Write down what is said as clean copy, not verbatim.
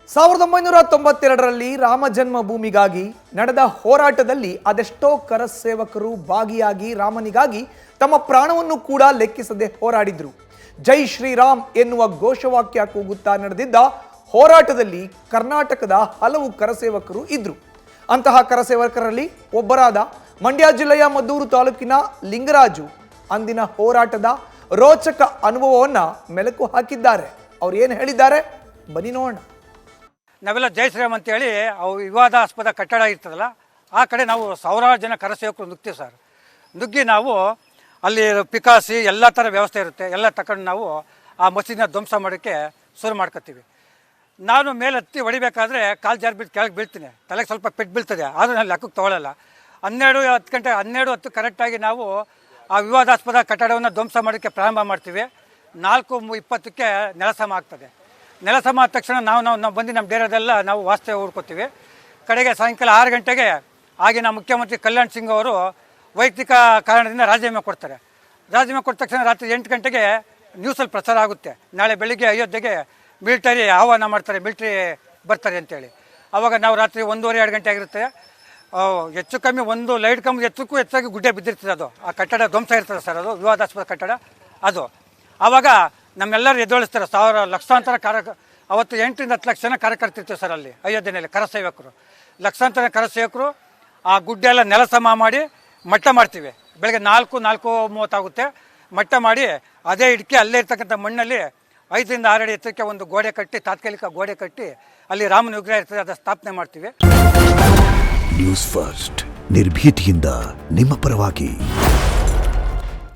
1992ರಲ್ಲಿ ರಾಮ ಜನ್ಮಭೂಮಿಗಾಗಿ ನಡೆದ ಹೋರಾಟದಲ್ಲಿ ಅದೆಷ್ಟೋ ಕರಸೇವಕರು ಭಾಗಿಯಾಗಿ ರಾಮನಿಗಾಗಿ ತಮ್ಮ ಪ್ರಾಣವನ್ನು ಕೂಡ ಲೆಕ್ಕಿಸದೆ ಹೋರಾಡಿದ್ರು. ಜೈ ಶ್ರೀರಾಮ್ ಎನ್ನುವ ಘೋಷವಾಕ್ಯ ಕೂಗುತ್ತಾ ನಡೆದಿದ್ದ ಹೋರಾಟದಲ್ಲಿ ಕರ್ನಾಟಕದ ಹಲವು ಕರಸೇವಕರು ಇದ್ರು. ಅಂತಹ ಕರಸೇವಕರಲ್ಲಿ ಒಬ್ಬರಾದ ಮಂಡ್ಯ ಜಿಲ್ಲೆಯ ಮದ್ದೂರು ತಾಲೂಕಿನ ಲಿಂಗರಾಜು ಅಂದಿನ ಹೋರಾಟದ ರೋಚಕ ಅನುಭವವನ್ನ ಮೆಲುಕು ಹಾಕಿದ್ದಾರೆ. ಅವ್ರು ಏನು ಹೇಳಿದ್ದಾರೆ ಬನ್ನಿ ನೋಡೋಣ. ನಾವೆಲ್ಲ ಜೈ ಶ್ರೀರಾಮ್ ಅಂತೇಳಿ ಅವು ವಿವಾದಾಸ್ಪದ ಕಟ್ಟಡ ಇರ್ತದಲ್ಲ, ಆ ಕಡೆ ನಾವು ಸಾವಿರಾರು ಜನ ಕರಸೇವಕರು ನುಗ್ತೀವಿ ಸರ್. ನುಗ್ಗಿ ನಾವು ಅಲ್ಲಿ ಪಿಕಾಸಿ ಎಲ್ಲ ಥರ ವ್ಯವಸ್ಥೆ ಇರುತ್ತೆ, ಎಲ್ಲ ತಗೊಂಡು ನಾವು ಆ ಮಸೀದಿನ ಧ್ವಂಸ ಮಾಡೋಕ್ಕೆ ಶುರು ಮಾಡ್ಕೊತೀವಿ. ನಾನು ಮೇಲೆ ಹತ್ತಿ ಹೊಡಿಬೇಕಾದ್ರೆ ಕಾಲು ಜಾರಿ ಬಿಟ್ಟು ಕೆಳಗೆ ಬೀಳ್ತೀನಿ, ತಲೆಗೆ ಸ್ವಲ್ಪ ಪೆಟ್ಟು ಬೀಳ್ತದೆ, ಆದರೂ ನಾನು ಲೆಕ್ಕಕ್ಕೆ ತೊಗೊಳ್ಳಲ್ಲ. 12:10 ಕರೆಕ್ಟಾಗಿ ನಾವು ಆ ವಿವಾದಾಸ್ಪದ ಕಟ್ಟಡವನ್ನು ಧ್ವಂಸ ಮಾಡೋಕ್ಕೆ ಪ್ರಾರಂಭ ಮಾಡ್ತೀವಿ. 4:20ಕ್ಕೆ ನೆಲಸಮ ಆಗ್ತದೆ. ನೆಲಸಮ ಆದ ತಕ್ಷಣ ನಾವು ಬಂದು ನಮ್ಮ ಡೇರಾದೆಲ್ಲ ನಾವು ವಾಸ್ತವ್ಯ ಹುಡ್ಕೋತೀವಿ. ಕಡೆಗೆ ಸಾಯಂಕಾಲ 6 ಗಂಟೆಗೆ ಆಗಿನ ಮುಖ್ಯಮಂತ್ರಿ ಕಲ್ಯಾಣ್ ಸಿಂಗ್ ಅವರು ವೈಯಕ್ತಿಕ ಕಾರಣದಿಂದ ರಾಜೀನಾಮೆ ಕೊಡ್ತಾರೆ. ರಾಜೀನಾಮೆ ಕೊಟ್ಟ ತಕ್ಷಣ ರಾತ್ರಿ 8 ಗಂಟೆಗೆ ನ್ಯೂಸಲ್ಲಿ ಪ್ರಚಾರ ಆಗುತ್ತೆ, ನಾಳೆ ಬೆಳಿಗ್ಗೆ ಅಯೋಧ್ಯೆಗೆ ಮಿಲಿಟರಿ ಆಹ್ವಾನ ಮಾಡ್ತಾರೆ, ಮಿಲಿಟ್ರಿ ಬರ್ತಾರೆ ಅಂತೇಳಿ. ಆವಾಗ ನಾವು ರಾತ್ರಿ 1:30-2 ಗಂಟೆ ಆಗಿರುತ್ತೆ. ಹೆಚ್ಚು ಕಮ್ಮಿ ಒಂದು ಲೈಟ್ ಕಂಬ ಎತ್ತಕ್ಕೂ ಹೆಚ್ಚಾಗಿ ಗುಡ್ಡೆ ಬಿದ್ದಿರ್ತದೆ. ಅದು ಆ ಕಟ್ಟಡ ಧ್ವಂಸ ಇರ್ತದೆ ಸರ್, ಅದು ವಿವಾದಾಸ್ಪದ ಕಟ್ಟಡ ಅದು. ಆವಾಗ ನಮ್ಮೆಲ್ಲರೂ ಎದ್ದೊಳಿಸ್ತಾರೆ, ಲಕ್ಷಾಂತರ ಅವತ್ತು 8-10 ಲಕ್ಷ ಜನ ಕಾರ್ಯಕರ್ತಿರ್ತೀವಿ ಸರ್ ಅಲ್ಲಿ ಅಯೋಧ್ಯೆಯಲ್ಲಿ. ಕರಸೇವಕರು ಲಕ್ಷಾಂತರ ಕರಸೇವಕರು ಆ ಗುಡ್ಡೆ ಎಲ್ಲ ನೆಲಸಮ ಮಾಡಿ ಮಟ್ಟ ಮಾಡ್ತೀವಿ. ಬೆಳಗ್ಗೆ 4:30 ಆಗುತ್ತೆ. ಮಟ್ಟ ಮಾಡಿ ಅದೇ ಇಡ್ಕೆ ಅಲ್ಲೇ ಇರ್ತಕ್ಕಂಥ ಮಣ್ಣಲ್ಲಿ 5-6 ಅಡಿ ಎತ್ತರಕ್ಕೆ ಒಂದು ಗೋಡೆ ಕಟ್ಟಿ, ತಾತ್ಕಾಲಿಕ ಗೋಡೆ ಕಟ್ಟಿ ಅಲ್ಲಿ ರಾಮನ ವಿಗ್ರಹ ಇರ್ತದೆ, ಅದನ್ನು ಸ್ಥಾಪನೆ ಮಾಡ್ತೀವಿ. ನ್ಯೂಸ್ ಫಸ್ಟ್ ನಿರ್ಭೀತಿಯಿಂದ ನಿಮ್ಮ ಪರವಾಗಿ.